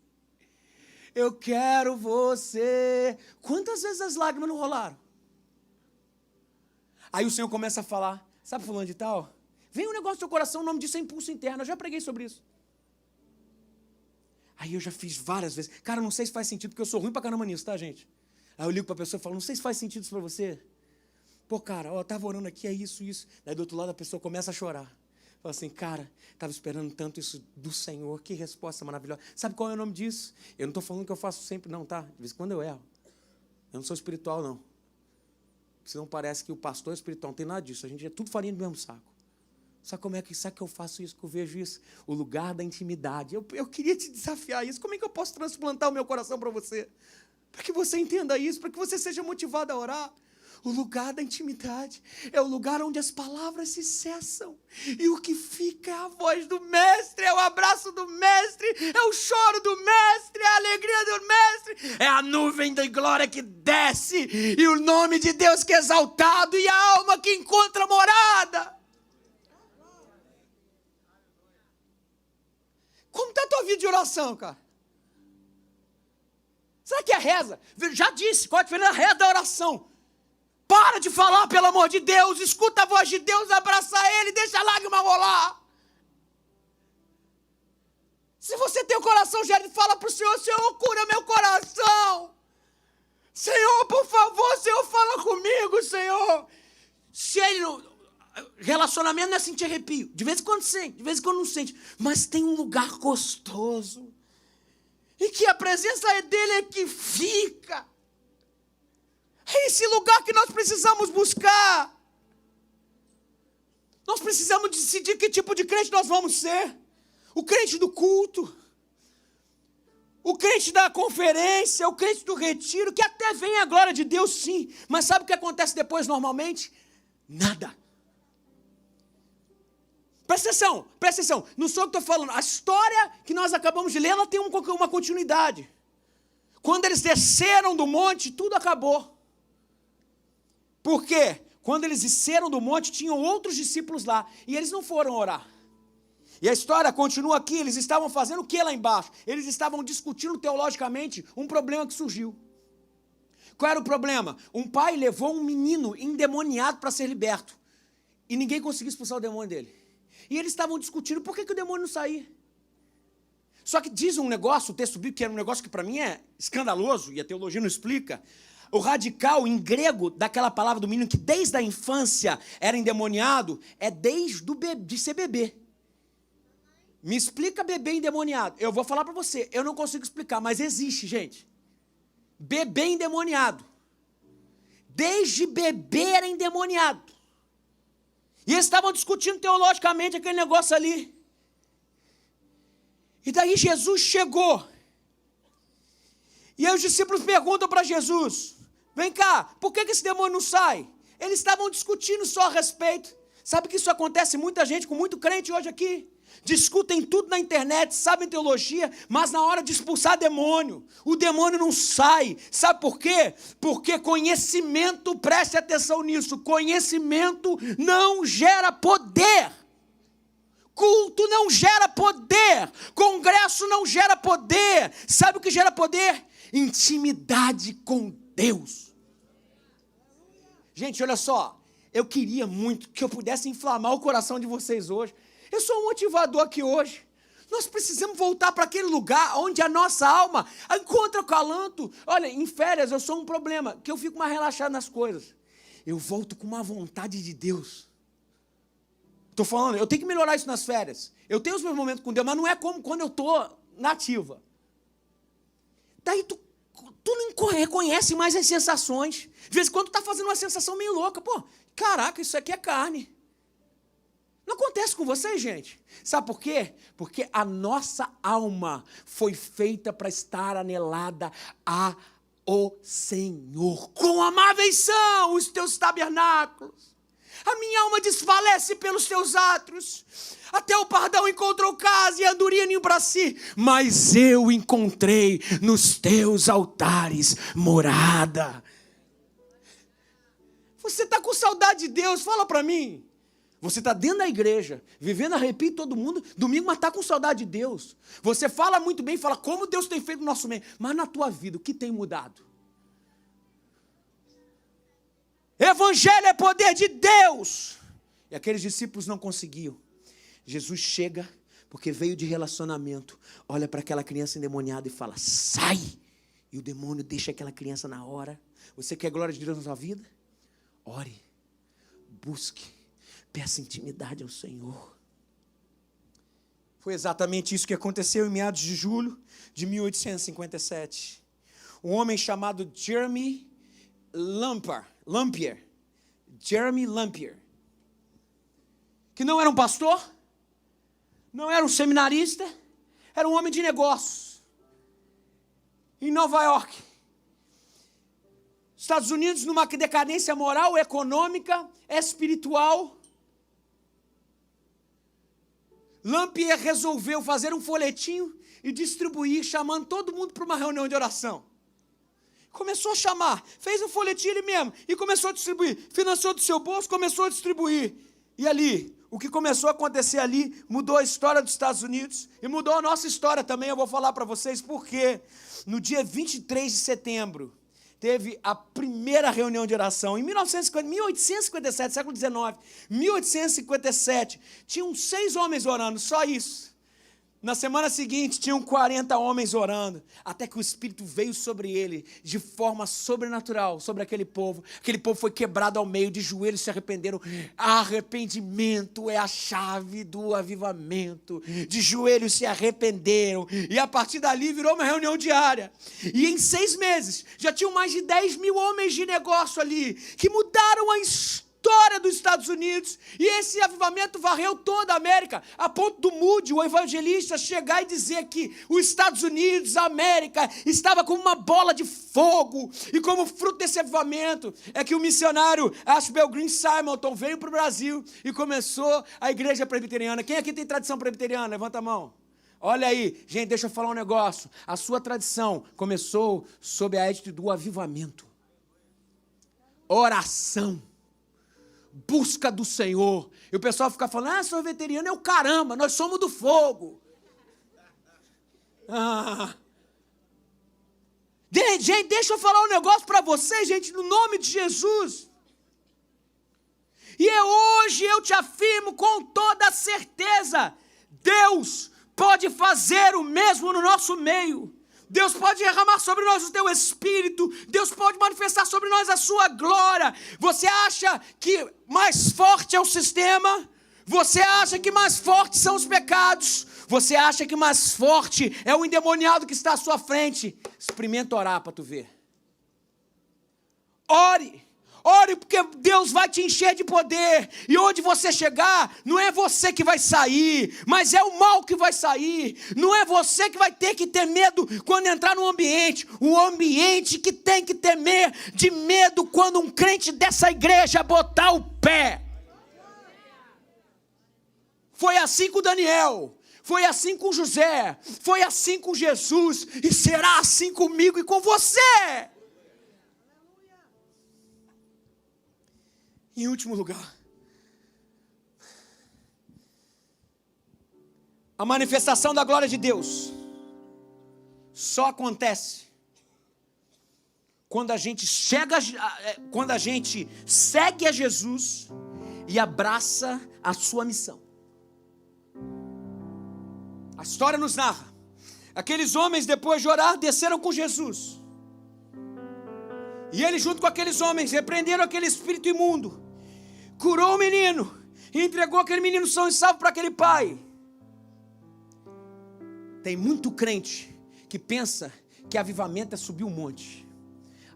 Eu quero você. Quantas vezes as lágrimas não rolaram? Aí o Senhor começa a falar, sabe fulano de tal? Vem um negócio do seu coração, o nome disso é impulso interno, eu já preguei sobre isso. Aí eu já fiz várias vezes. Cara, não sei se faz sentido, porque eu sou ruim pra caramba nisso, tá, gente? Aí eu ligo pra pessoa e falo, não sei se faz sentido isso pra você. Pô, cara, eu tava orando aqui, é isso. Daí do outro lado a pessoa começa a chorar. Fala assim, cara, estava esperando tanto isso do Senhor, que resposta maravilhosa. Sabe qual é o nome disso? Eu não estou falando que eu faço sempre, não, tá? De vez em quando eu erro. Eu não sou espiritual, não. Senão parece que o pastor é espiritual, não tem nada disso. A gente é tudo farinha do mesmo saco. Sabe que eu faço isso, que eu vejo isso? O lugar da intimidade. Eu queria te desafiar isso. Como é que eu posso transplantar o meu coração para você? Para que você entenda isso, para que você seja motivado a orar. O lugar da intimidade é o lugar onde as palavras se cessam. E o que fica é a voz do mestre, é o abraço do mestre, é o choro do mestre, é a alegria do mestre, é a nuvem da glória que desce, e o nome de Deus que é exaltado, e a alma que encontra morada. Como está a tua vida de oração, cara? Será que é reza? Já disse, qual é a diferença da reza da oração? Para de falar, pelo amor de Deus, escuta a voz de Deus, abraça Ele, deixa a lágrima rolar. Se você tem o coração gérido, fala para o Senhor, Senhor, cura meu coração. Senhor, por favor, Senhor, fala comigo, Senhor. Se Ele não... Relacionamento não é sentir arrepio. De vez em quando sente, de vez em quando não sente. Mas tem um lugar gostoso. E que a presença dele é que fica. É esse lugar que nós precisamos buscar. Nós precisamos decidir que tipo de crente nós vamos ser. O crente do culto. O crente da conferência, o crente do retiro, que até vem a glória de Deus, sim. Mas sabe o que acontece depois normalmente? Nada. Presta atenção. Não sou eu que estou falando. A história que nós acabamos de ler, ela tem uma continuidade. Quando eles desceram do monte, tudo acabou. Por quê? Quando eles desceram do monte, tinham outros discípulos lá. E eles não foram orar. E a história continua aqui. Eles estavam fazendo o que lá embaixo? Eles estavam discutindo teologicamente um problema que surgiu. Qual era o problema? Um pai levou um menino endemoniado para ser liberto. E ninguém conseguiu expulsar o demônio dele. E eles estavam discutindo por que o demônio não saía. Só que diz um negócio, o texto bíblico, que era um negócio que para mim é escandaloso, e a teologia não explica. O radical em grego daquela palavra do menino que desde a infância era endemoniado, é desde de ser bebê. Me explica bebê endemoniado. Eu vou falar para você, eu não consigo explicar, mas existe, gente. Bebê endemoniado. Desde bebê era endemoniado. E eles estavam discutindo teologicamente aquele negócio ali. E daí Jesus chegou. E aí os discípulos perguntam para Jesus, vem cá, por que esse demônio não sai? Eles estavam discutindo só a respeito. Sabe que isso acontece muita gente, com muito crente hoje aqui? Discutem tudo na internet, sabem teologia, mas na hora de expulsar demônio, o demônio não sai. Sabe por quê? Porque conhecimento, preste atenção nisso, conhecimento não gera poder. Culto não gera poder, congresso não gera poder. Sabe o que gera poder? Intimidade com Deus. Gente, olha só, eu queria muito que eu pudesse inflamar o coração de vocês hoje. Eu sou um motivador aqui hoje. Nós precisamos voltar para aquele lugar onde a nossa alma encontra calanto. Olha, em férias eu sou um problema, que eu fico mais relaxado nas coisas. Eu volto com uma vontade de Deus. Estou falando, eu tenho que melhorar isso nas férias. Eu tenho os meus momentos com Deus, mas não é como quando eu estou nativa. Daí tu não reconhece mais as sensações. De vez em quando tu está fazendo uma sensação meio louca. Pô, caraca, isso aqui é carne. Não acontece com vocês, gente. Sabe por quê? Porque a alma foi feita para estar anelada ao Senhor. Quão amáveis são os teus tabernáculos. A minha alma desfalece pelos teus átrios. Até o pardal encontrou casa e a andorinha ninho para si. Mas eu encontrei nos teus altares morada. Você está com saudade de Deus? Fala para mim. Você está dentro da igreja, vivendo arrepio todo mundo, domingo, mas está com saudade de Deus. Você fala muito bem, fala como Deus tem feito no nosso meio. Mas na tua vida, o que tem mudado? Evangelho é poder de Deus. E aqueles discípulos não conseguiam. Jesus chega, porque veio de relacionamento, olha para aquela criança endemoniada e fala, sai! E o demônio deixa aquela criança na hora. Você quer glória de Deus na sua vida? Ore, busque. Peça intimidade ao Senhor. Foi exatamente isso que aconteceu em meados de julho de 1857. Um homem chamado Jeremy Lampier, que não era um pastor, não era um seminarista, era um homem de negócios, em Nova York. Estados Unidos, numa decadência moral, econômica, espiritual. Lampier resolveu fazer um folhetinho e distribuir, chamando todo mundo para uma reunião de oração. Começou a chamar, fez um folhetinho ele mesmo e começou a distribuir. Financiou do seu bolso, começou a distribuir. E ali, o que começou a acontecer ali, mudou a história dos Estados Unidos e mudou a nossa história também. Eu vou falar para vocês por quê. No dia 23 de setembro, teve a primeira reunião de oração. Em 1857, século XIX, 1857, tinham 6 homens orando, só isso. Na semana seguinte, tinham 40 homens orando, até que o Espírito veio sobre ele, de forma sobrenatural, sobre aquele povo. Aquele povo foi quebrado ao meio, de joelhos se arrependeram. Arrependimento é a chave do avivamento. De joelhos se arrependeram, e a partir dali virou uma reunião diária. E em 6 meses, já tinham mais de 10 mil homens de negócio ali, que mudaram a história dos Estados Unidos, e esse avivamento varreu toda a América, a ponto do Moody, o evangelista, chegar e dizer que os Estados Unidos, a América, estava como uma bola de fogo, e como fruto desse avivamento, é que o missionário Ashbel Green Simonton veio para o Brasil, e começou a igreja presbiteriana. Quem aqui tem tradição presbiteriana? Levanta a mão. Olha aí, gente, deixa eu falar um negócio, a sua tradição começou sob a égide do avivamento, oração, busca do Senhor. E o pessoal fica falando, sou veteriano, é o caramba, nós somos do fogo. Gente, deixa eu falar um negócio para vocês, gente, no nome de Jesus. E hoje eu te afirmo com toda certeza, Deus pode fazer o mesmo no nosso meio. Deus pode derramar sobre nós o teu Espírito. Deus pode manifestar sobre nós a sua glória. Você acha que mais forte é o sistema? Você acha que mais fortes são os pecados? Você acha que mais forte é o endemoniado que está à sua frente? Experimenta orar para tu ver. Ore. Ore, porque Deus vai te encher de poder, e onde você chegar, não é você que vai sair, mas é o mal que vai sair. Não é você que vai ter que ter medo quando entrar no ambiente, o ambiente que tem que temer de medo quando um crente dessa igreja botar o pé. Foi assim com Daniel, foi assim com José, foi assim com Jesus, e será assim comigo e com você. Em último lugar, a manifestação da glória de Deus só acontece quando a gente segue a Jesus e abraça a sua missão. A história nos narra, aqueles homens, depois de orar, desceram com Jesus, e ele, junto com aqueles homens, repreenderam aquele espírito imundo, curou o menino e entregou aquele menino são e salvo para aquele pai. Tem muito crente que pensa que avivamento é subir um monte.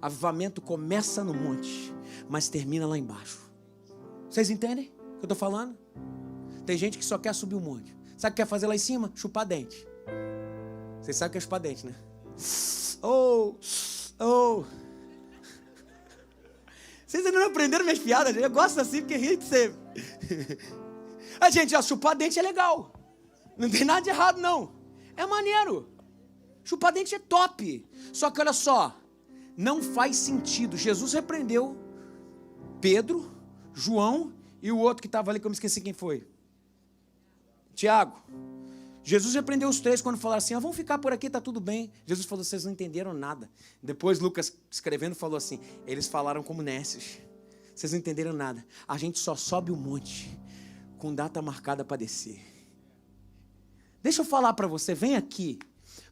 Avivamento começa no monte, mas termina lá embaixo. Vocês entendem o que eu estou falando? Tem gente que só quer subir um monte. Sabe o que quer fazer lá em cima? Chupar dente. Vocês sabem o que é chupar dente, né? Vocês ainda não aprenderam minhas piadas? Eu gosto assim porque ri de sempre. A gente, chupar dente é legal. Não tem nada de errado, não. É maneiro. Chupar dente é top. Só que olha só, não faz sentido. Jesus repreendeu Pedro, João e o outro que estava ali, que eu me esqueci quem foi. Tiago. Jesus repreendeu os 3 quando falaram assim, vamos ficar por aqui, está tudo bem. Jesus falou, vocês não entenderam nada. Depois Lucas, escrevendo, falou assim, eles falaram como nécios. Vocês não entenderam nada. A gente só sobe o monte com data marcada para descer. Deixa eu falar para você, vem aqui.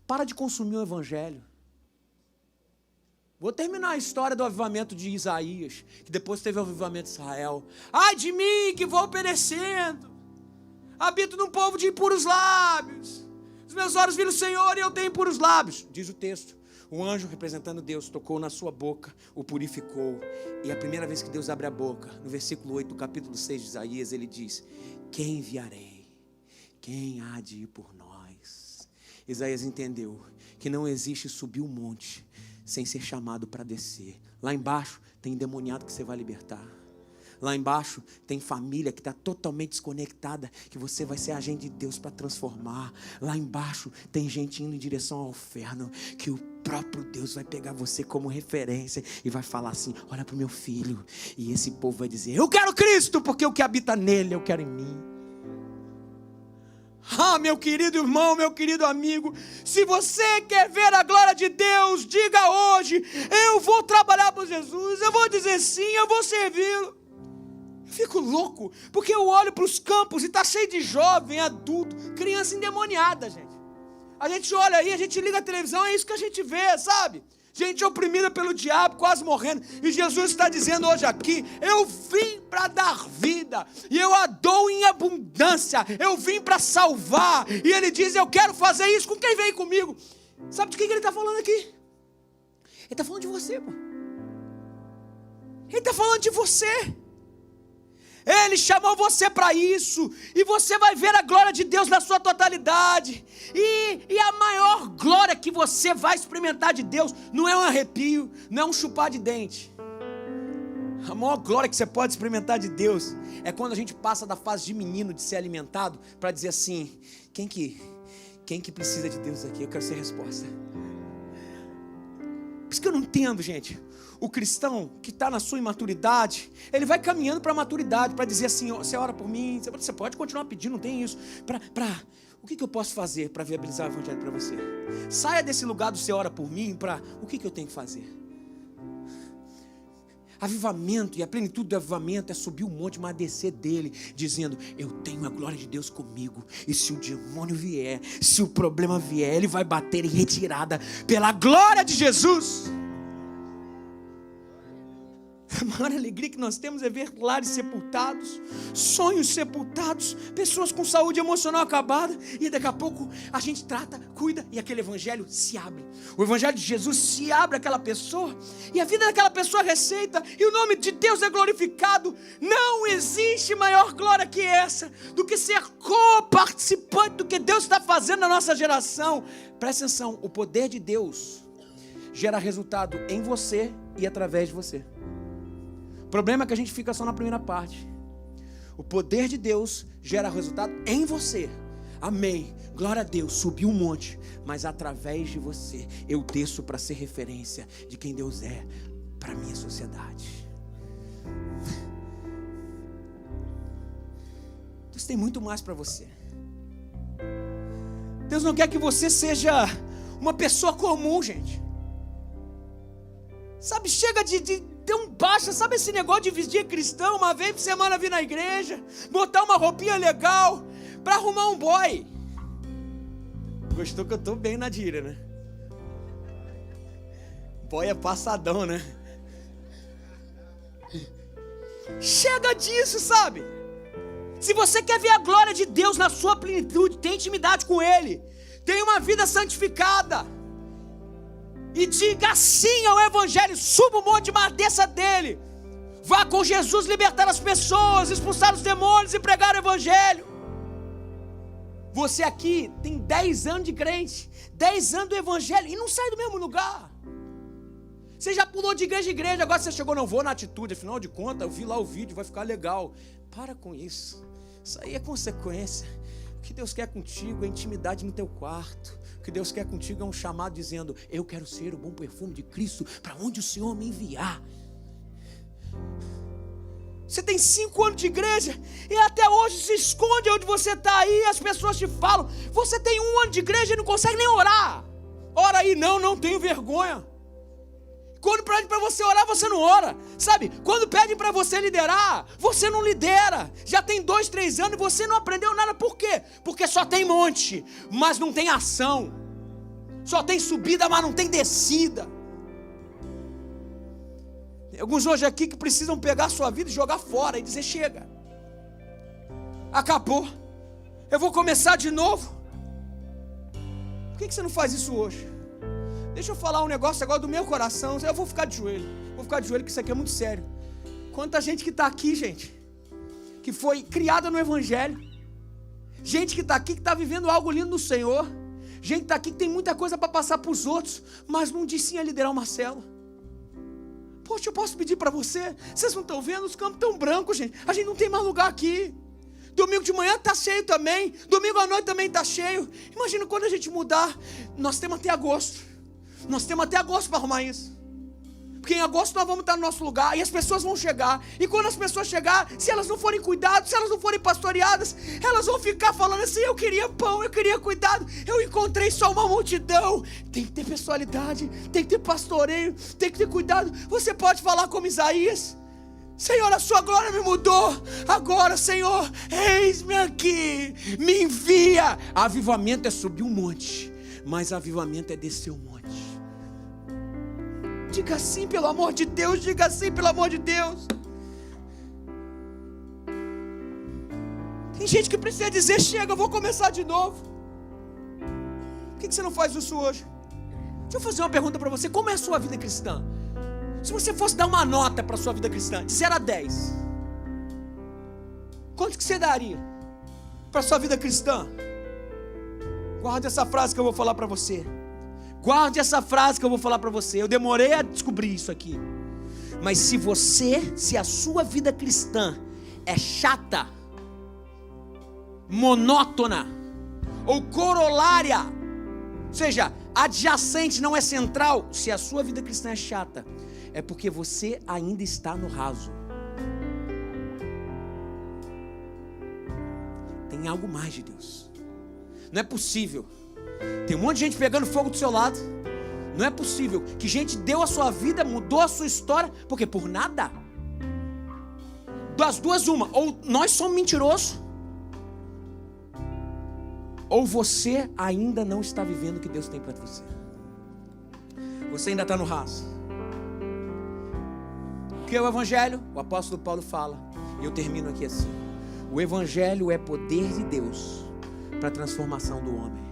Para de consumir o evangelho. Vou terminar a história do avivamento de Isaías, que depois teve o avivamento de Israel. Ai de mim que vou perecendo. Habito num povo de impuros lábios. Os meus olhos viram o Senhor e eu tenho impuros lábios. Diz o texto. O anjo, representando Deus, tocou na sua boca, o purificou. E a primeira vez que Deus abre a boca, no versículo 8 do capítulo 6 de Isaías, ele diz, quem enviarei? Quem há de ir por nós? Isaías entendeu que não existe subir um monte sem ser chamado para descer. Lá embaixo tem endemoniado que você vai libertar. Lá embaixo tem família que está totalmente desconectada, que você vai ser agente de Deus para transformar. Lá embaixo tem gente indo em direção ao inferno, que o próprio Deus vai pegar você como referência e vai falar assim, olha para o meu filho. E esse povo vai dizer, eu quero Cristo, porque o que habita nele eu quero em mim. Meu querido irmão, meu querido amigo, se você quer ver a glória de Deus, diga hoje, eu vou trabalhar por Jesus, eu vou dizer sim, eu vou servi-lo. Eu fico louco, porque eu olho para os campos e está cheio de jovem, adulto, criança endemoniada, gente. A gente olha aí, a gente liga a televisão, é isso que a gente vê, sabe? Gente oprimida pelo diabo, quase morrendo. E Jesus está dizendo hoje aqui: eu vim para dar vida, e eu a dou em abundância. Eu vim para salvar. E ele diz: eu quero fazer isso com quem vem comigo. Sabe de quem ele está falando aqui? Ele está falando de você, pô. Ele está falando de você. Ele chamou você para isso, e você vai ver a glória de Deus na sua totalidade, e a maior glória que você vai experimentar de Deus, não é um arrepio, não é um chupar de dente. A maior glória que você pode experimentar de Deus, é quando a gente passa da fase de menino, de ser alimentado, para dizer assim: quem que precisa de Deus aqui? Eu quero ser resposta. Por isso que eu não entendo, gente. O cristão que está na sua imaturidade, ele vai caminhando para a maturidade, para dizer assim: você ora por mim, você pode continuar pedindo, não tem isso. O que eu posso fazer para viabilizar o evangelho para você? Saia desse lugar do você ora por mim, para o que eu tenho que fazer? Avivamento, e a plenitude do avivamento é subir o monte, mas descer dele, dizendo: eu tenho a glória de Deus comigo, e se o demônio vier, se o problema vier, ele vai bater em retirada pela glória de Jesus. A maior alegria que nós temos é ver lares sepultados, sonhos sepultados, pessoas com saúde emocional acabada, e daqui a pouco a gente trata, cuida, e aquele evangelho se abre. O evangelho de Jesus se abre àquela pessoa, e a vida daquela pessoa é receita, e o nome de Deus é glorificado. Não existe maior glória que essa, do que ser co-participante do que Deus está fazendo na nossa geração. Presta atenção: o poder de Deus gera resultado em você e através de você. O problema é que a gente fica só na primeira parte. O poder de Deus gera resultado em você. Amém, glória a Deus, subi um monte, mas através de você eu desço para ser referência de quem Deus é para a minha sociedade. Deus tem muito mais para você. Deus não quer que você seja uma pessoa comum, gente. Sabe, chega de tão baixa, sabe esse negócio de vestir cristão, uma vez por semana vir na igreja, botar uma roupinha legal, para arrumar um boy. Gostou que eu tô bem na gíria, né? Boy é passadão, né? Chega disso, sabe? Se você quer ver a glória de Deus na sua plenitude, tem intimidade com Ele, tem uma vida santificada, e diga sim ao evangelho: suba o monte, mas desça dele. Vá com Jesus libertar as pessoas, expulsar os demônios e pregar o evangelho. Você aqui tem 10 anos de crente, 10 anos do evangelho, e não sai do mesmo lugar. Você já pulou de igreja em igreja, agora você chegou: não vou na atitude, afinal de contas eu vi lá o vídeo, vai ficar legal. Para com isso, isso aí é consequência. O que Deus quer contigo é intimidade no teu quarto. O que Deus quer contigo é um chamado dizendo: eu quero ser o bom perfume de Cristo para onde o Senhor me enviar. Você tem 5 anos de igreja e até hoje se esconde onde você está aí. As pessoas te falam: você tem 1 ano de igreja e não consegue nem orar. Ora aí. Não tenho vergonha. Quando pedem para você orar, você não ora. Sabe, quando pedem para você liderar, você não lidera. Já tem 2, 3 anos e você não aprendeu nada. Por quê? Porque só tem monte, mas não tem ação. Só tem subida, mas não tem descida. Tem alguns hoje aqui que precisam pegar a sua vida e jogar fora e dizer: chega, acabou, eu vou começar de novo. Por que você não faz isso hoje? Deixa eu falar um negócio agora do meu coração. Eu vou ficar de joelho, porque isso aqui é muito sério. Quanta gente que está aqui, gente, que foi criada no evangelho, gente que está aqui, que está vivendo algo lindo no Senhor, gente que está aqui que tem muita coisa para passar para os outros, mas não disse sim a liderar uma célula. Poxa, eu posso pedir para você? Vocês não estão vendo? Os campos estão brancos, gente. A gente não tem mais lugar aqui. Domingo de manhã está cheio também, domingo à noite também está cheio. Imagina quando a gente mudar. Nós temos até agosto. Nós temos até agosto para arrumar isso. Porque em agosto nós vamos estar no nosso lugar e as pessoas vão chegar. E quando as pessoas chegarem, se elas não forem cuidadas, se elas não forem pastoreadas, elas vão ficar falando assim: eu queria pão, eu queria cuidado, eu encontrei só uma multidão. Tem que ter pessoalidade, tem que ter pastoreio, tem que ter cuidado. Você pode falar como Isaías: Senhor, a sua glória me mudou. Agora, Senhor, eis-me aqui. Me envia. Avivamento é subir um monte, mas avivamento é descer um monte. Diga assim, pelo amor de Deus. Diga assim, pelo amor de Deus. Tem gente que precisa dizer: chega, eu vou começar de novo. Por que você não faz isso hoje? Deixa eu fazer uma pergunta para você. Como é a sua vida cristã? Se você fosse dar uma nota para a sua vida cristã, de 0 a 10, quanto que você daria para a sua vida cristã? Guarde essa frase que eu vou falar para você. Guarde essa frase que eu vou falar para você. Eu demorei a descobrir isso aqui. Mas se a sua vida cristã é chata, monótona ou corolária, ou seja, adjacente, não é central, se a sua vida cristã é chata, é porque você ainda está no raso. Tem algo mais de Deus. Não é possível. Tem um monte de gente pegando fogo do seu lado. Não é possível que gente deu a sua vida, mudou a sua história, porque por nada. Das duas uma, ou nós somos mentirosos, ou você ainda não está vivendo o que Deus tem para você. Você ainda está no raso. Porque o Evangelho, o apóstolo Paulo fala, e eu termino aqui assim: o Evangelho é poder de Deus para a transformação do homem.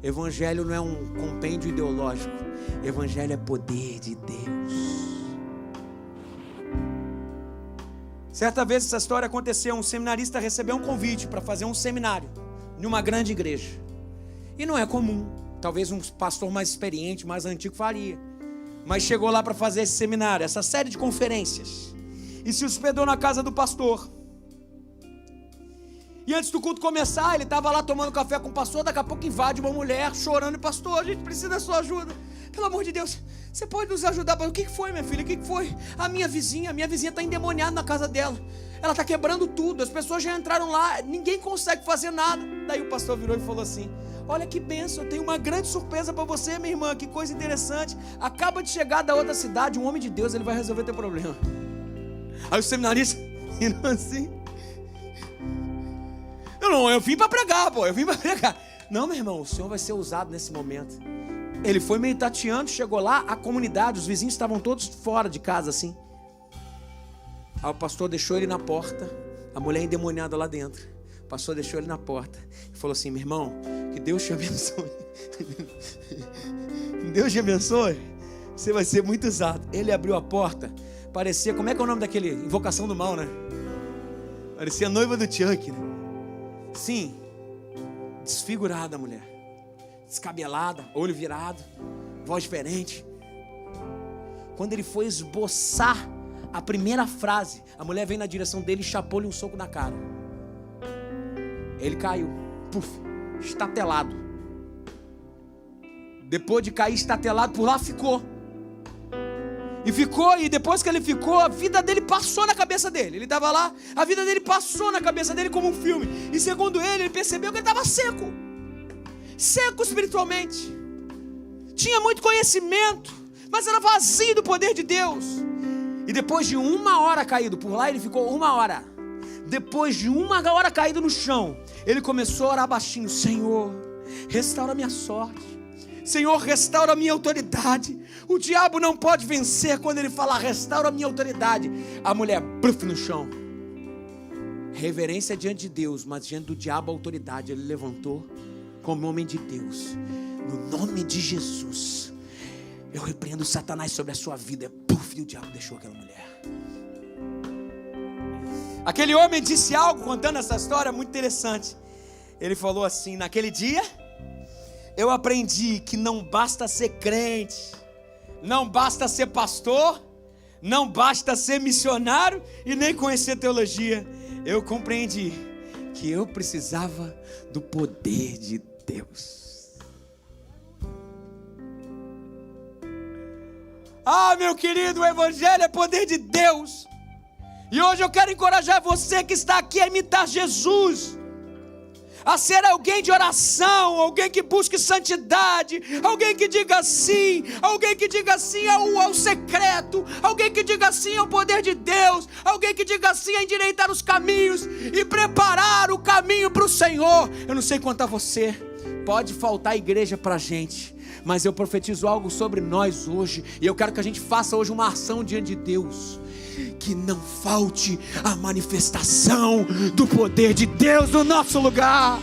Evangelho não é um compêndio ideológico. Evangelho é poder de Deus. Certa vez essa história aconteceu. Um seminarista recebeu um convite para fazer um seminário em uma grande igreja. E não é comum. Talvez um pastor mais experiente, mais antigo faria. Mas chegou lá para fazer esse seminário, essa série de conferências. E se hospedou na casa do pastor. E antes do culto começar, ele estava lá tomando café com o pastor. Daqui a pouco invade uma mulher chorando: pastor, a gente precisa da sua ajuda. Pelo amor de Deus, você pode nos ajudar? O que foi, minha filha? O que foi? A minha vizinha está endemoniada na casa dela. Ela está quebrando tudo. As pessoas já entraram lá, ninguém consegue fazer nada. Daí o pastor virou e falou assim: olha que bênção, eu tenho uma grande surpresa para você, minha irmã. Que coisa interessante. Acaba de chegar da outra cidade um homem de Deus, ele vai resolver teu problema. Aí o seminarista rindo assim: eu vim para pregar, pô, eu vim para pregar. Não, meu irmão, o Senhor vai ser usado nesse momento. Ele foi meio tateando, chegou lá, a comunidade, os vizinhos estavam todos fora de casa assim. Aí o pastor deixou ele na porta, a mulher endemoniada lá dentro. O pastor deixou ele na porta e falou assim: meu irmão, que Deus te abençoe. Deus te abençoe, você vai ser muito usado. Ele abriu a porta, parecia, como é que é o nome daquele? Invocação do Mal, né? Parecia a noiva do Chuck, né? Sim, desfigurada a mulher, descabelada, olho virado, voz diferente. Quando ele foi esboçar a primeira frase, a mulher veio na direção dele e chapou-lhe um soco na cara. Ele caiu, puf, estatelado. Depois de cair estatelado, por lá ficou. E depois que ele ficou, a vida dele passou na cabeça dele. Ele estava lá, a vida dele passou na cabeça dele como um filme. E segundo ele percebeu que ele estava seco. Seco espiritualmente. Tinha muito conhecimento, mas era vazio do poder de Deus. E depois de 1 hora caído, por lá ele ficou 1 hora. Depois de 1 hora caído no chão, ele começou a orar baixinho: Senhor, restaura minha sorte. Senhor, restaura a minha autoridade. O diabo não pode vencer quando ele fala: restaura a minha autoridade. A mulher, bruf, no chão. Reverência diante de Deus, mas diante do diabo a autoridade. Ele levantou como homem de Deus. No nome de Jesus, eu repreendo Satanás sobre a sua vida. Puf, e o diabo deixou aquela mulher. Aquele homem disse algo contando essa história muito interessante. Ele falou assim: naquele dia eu aprendi que não basta ser crente, não basta ser pastor, não basta ser missionário e nem conhecer teologia. Eu compreendi que eu precisava do poder de Deus. Ah, meu querido, o Evangelho é poder de Deus. E hoje eu quero encorajar você que está aqui a imitar Jesus, a ser alguém de oração, alguém que busque santidade, alguém que diga sim ao secreto, alguém que diga sim ao poder de Deus, alguém que diga sim a endireitar os caminhos e preparar o caminho para o Senhor. Eu não sei quanto a você, pode faltar igreja para a gente, mas eu profetizo algo sobre nós hoje, e eu quero que a gente faça hoje uma ação diante de Deus, que não falte a manifestação do poder de Deus no nosso lugar,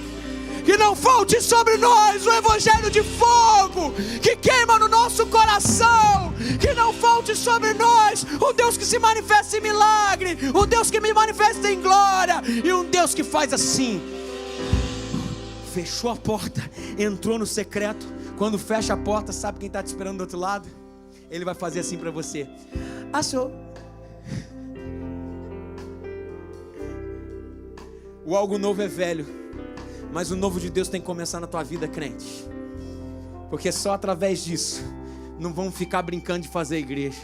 que não falte sobre nós o evangelho de fogo que queima no nosso coração, que não falte sobre nós um Deus que se manifesta em milagre, um Deus que me manifesta em glória, e um Deus que faz assim, fechou a porta, entrou no secreto. Quando fecha a porta, sabe quem está te esperando do outro lado? Ele vai fazer assim para você: achou. O algo novo é velho, mas o novo de Deus tem que começar na tua vida, crente, porque só através disso não vamos ficar brincando de fazer igreja.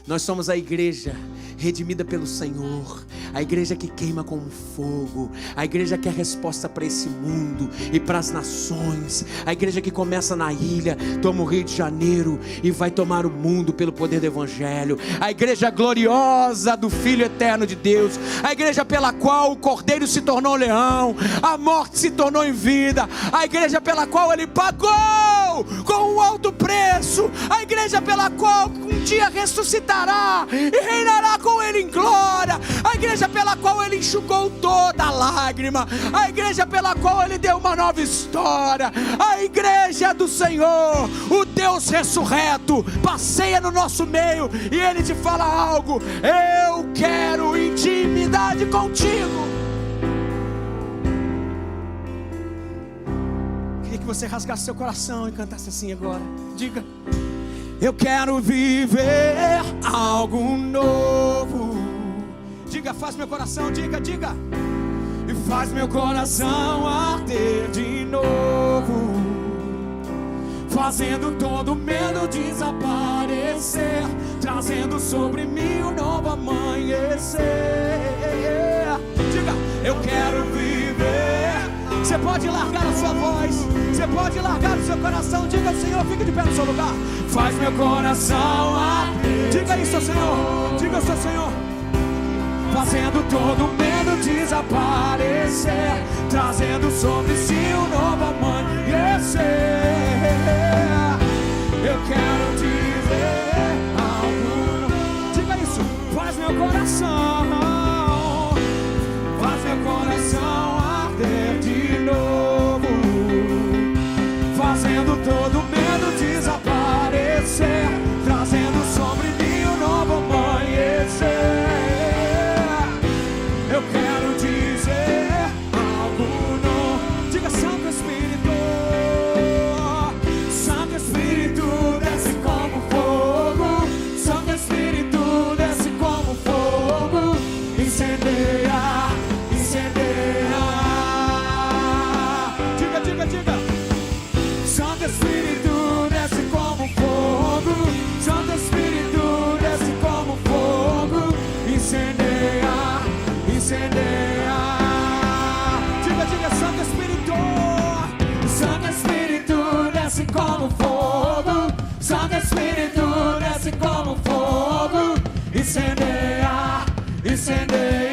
Nós somos a igreja redimida pelo Senhor, a igreja que queima como fogo, a igreja que é a resposta para esse mundo e para as nações, a igreja que começa na ilha, toma o Rio de Janeiro e vai tomar o mundo pelo poder do evangelho, a igreja gloriosa do Filho eterno de Deus, a igreja pela qual o Cordeiro se tornou leão, a morte se tornou em vida, a igreja pela qual ele pagou com um alto preço, a igreja pela qual um dia ressuscitará e reinará com ele em glória, a igreja pela qual ele enxugou toda a lágrima, a igreja pela qual ele deu uma nova história, a igreja do Senhor, o Deus ressurreto passeia no nosso meio e ele te fala algo: eu quero intimidade contigo. Queria que você rasgasse seu coração e cantasse assim agora. Diga: eu quero viver algo novo. Diga: faz meu coração, diga. E faz meu coração arder de novo, fazendo todo medo desaparecer, trazendo sobre mim um novo amanhecer. Diga: eu quero viver. Você pode largar a sua voz, você pode largar o seu coração. Diga ao Senhor, fica de pé no seu lugar. Faz meu coração arder. Diga isso ao Senhor, diga ao seu Senhor. Fazendo todo medo desaparecer, trazendo sobre si um novo amanhecer. Eu quero dizer algo. Diga isso. Faz meu coração, faz meu coração arder de novo, fazendo todo medo desaparecer, trazendo sobre mim um novo amanhecer. Eu quero dizer algo novo. Diga: Santo Espírito, Santo Espírito, desce como fogo, Santo Espírito, desce como fogo, incendeia, incendeia. Diga. Santo Espírito, desce como fogo, Santo Espírito, desce como fogo, incendeia, incendeia. Diga, Santo Espírito, Santo Espírito, desce como fogo, Santo Espírito, desce como fogo, incendeia, incendeia.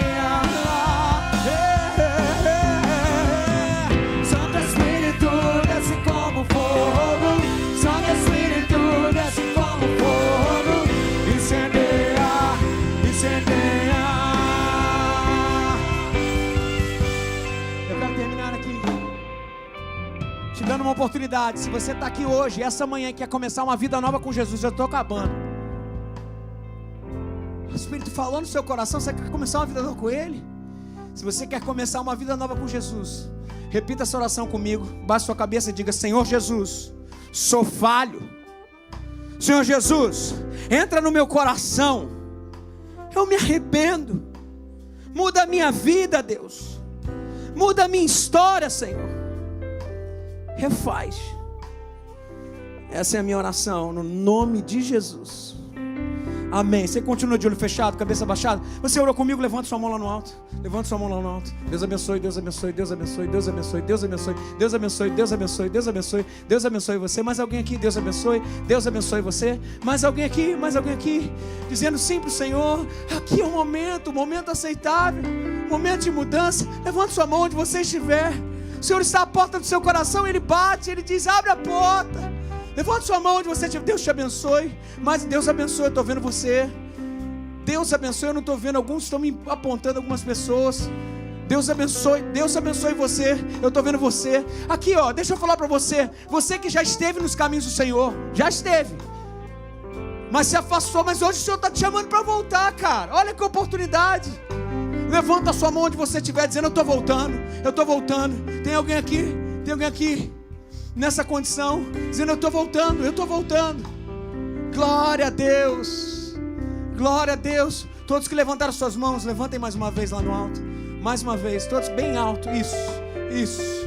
Santo Espírito, desce como fogo, Santo Espírito, desce como fogo, incendeia, incendeia. Eu quero terminar aqui te dando uma oportunidade. Se você está aqui hoje, essa manhã, e quer começar uma vida nova com Jesus, eu estou acabando. O Espírito falou no seu coração, você quer começar uma vida nova com Ele? Se você quer começar uma vida nova com Jesus, repita essa oração comigo. Baixe sua cabeça e diga: Senhor Jesus, sou falho. Senhor Jesus, entra no meu coração. Eu me arrependo. Muda a minha vida, Deus. Muda a minha história, Senhor. Refaz. Essa é a minha oração, no nome de Jesus. Amém. Você continua de olho fechado, cabeça baixada. Você orou comigo, levanta sua mão lá no alto. Levanta sua mão lá no alto. Deus abençoe, Deus abençoe, Deus abençoe, Deus abençoe, Deus abençoe, Deus abençoe, Deus abençoe, Deus abençoe, Deus abençoe você. Mais alguém aqui, Deus abençoe, Deus abençoe você. Mais alguém aqui, dizendo sim para o Senhor. Aqui é um momento aceitável, momento de mudança. Levanta sua mão onde você estiver. O Senhor está à porta do seu coração, Ele bate, Ele diz, abre a porta. Levante sua mão onde você estiver. Deus te abençoe. Mas Deus abençoe, eu estou vendo você. Deus abençoe, eu não estou vendo. Alguns estão me apontando, algumas pessoas. Deus abençoe você. Eu estou vendo você. Aqui, ó, deixa eu falar para você. Você que já esteve nos caminhos do Senhor. Já esteve. Mas se afastou. Mas hoje o Senhor está te chamando para voltar, cara. Olha que oportunidade. Levanta a sua mão onde você estiver, dizendo, eu estou voltando. Eu estou voltando. Tem alguém aqui nessa condição, dizendo, eu estou voltando. Glória a Deus. Glória a Deus. Todos que levantaram suas mãos, levantem mais uma vez lá no alto. Mais uma vez, todos bem alto. Isso.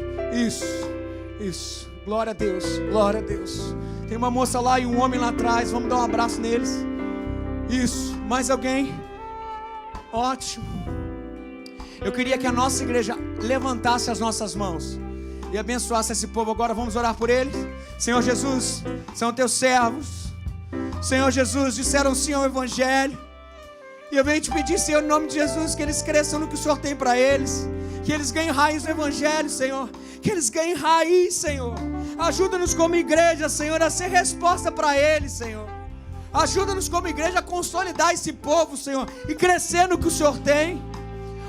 Glória a Deus, glória a Deus. Tem uma moça lá e um homem lá atrás. Vamos dar um abraço neles. Isso, mais alguém? Ótimo. Eu queria que a nossa igreja levantasse as nossas mãos e abençoasse esse povo. Agora vamos orar por eles. Senhor Jesus, são teus servos. Senhor Jesus, disseram sim ao Evangelho. E eu venho te pedir, Senhor, em nome de Jesus, que eles cresçam no que o Senhor tem para eles. Que eles ganhem raiz no Evangelho, Senhor. Que eles ganhem raiz, Senhor. Ajuda-nos como igreja, Senhor, a ser resposta para eles, Senhor. Ajuda-nos como igreja a consolidar esse povo, Senhor, e crescer no que o Senhor tem.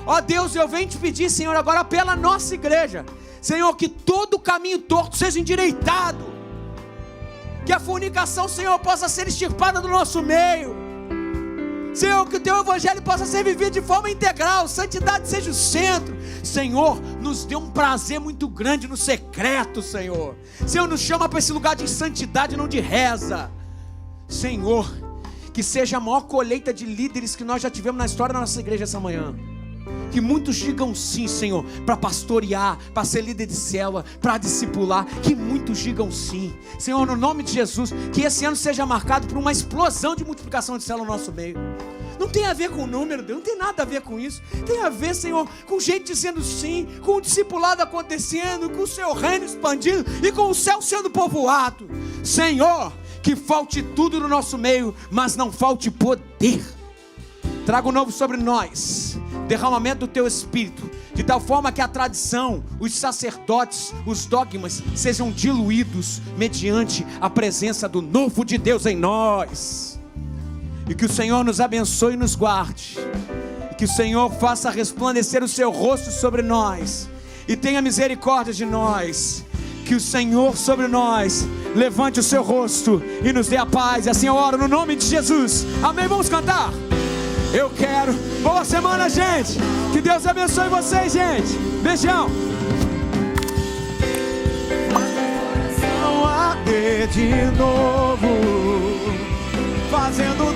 Ó Deus, eu venho te pedir, Senhor, agora pela nossa igreja, Senhor, que todo caminho torto seja endireitado. Que a fornicação, Senhor, possa ser extirpada do nosso meio. Senhor, que o teu evangelho possa ser vivido de forma integral. Santidade seja o centro. Senhor, nos dê um prazer muito grande no secreto, Senhor. Senhor, nos chama para esse lugar de santidade, não de reza. Senhor, que seja a maior colheita de líderes que nós já tivemos na história da nossa igreja essa manhã. Que muitos digam sim, Senhor, para pastorear, para ser líder de célula, para discipular. Que muitos digam sim, Senhor, no nome de Jesus. Que esse ano seja marcado por uma explosão de multiplicação de célula no nosso meio. Não tem a ver com o número, Deus, não tem nada a ver com isso. Tem a ver, Senhor, com gente dizendo sim, com o discipulado acontecendo, com o seu reino expandindo e com o céu sendo povoado. Senhor, que falte tudo no nosso meio, mas não falte poder. Traga o novo sobre nós, derramamento do teu Espírito, de tal forma que a tradição, os sacerdotes, os dogmas sejam diluídos mediante a presença do novo de Deus em nós. E que o Senhor nos abençoe e nos guarde, e que o Senhor faça resplandecer o seu rosto sobre nós e tenha misericórdia de nós. Que o Senhor sobre nós levante o seu rosto e nos dê a paz. E assim eu oro no nome de Jesus, amém. Vamos cantar. Eu quero. Boa semana, gente. Que Deus abençoe vocês, gente. Beijão. Coração arder de novo, fazendo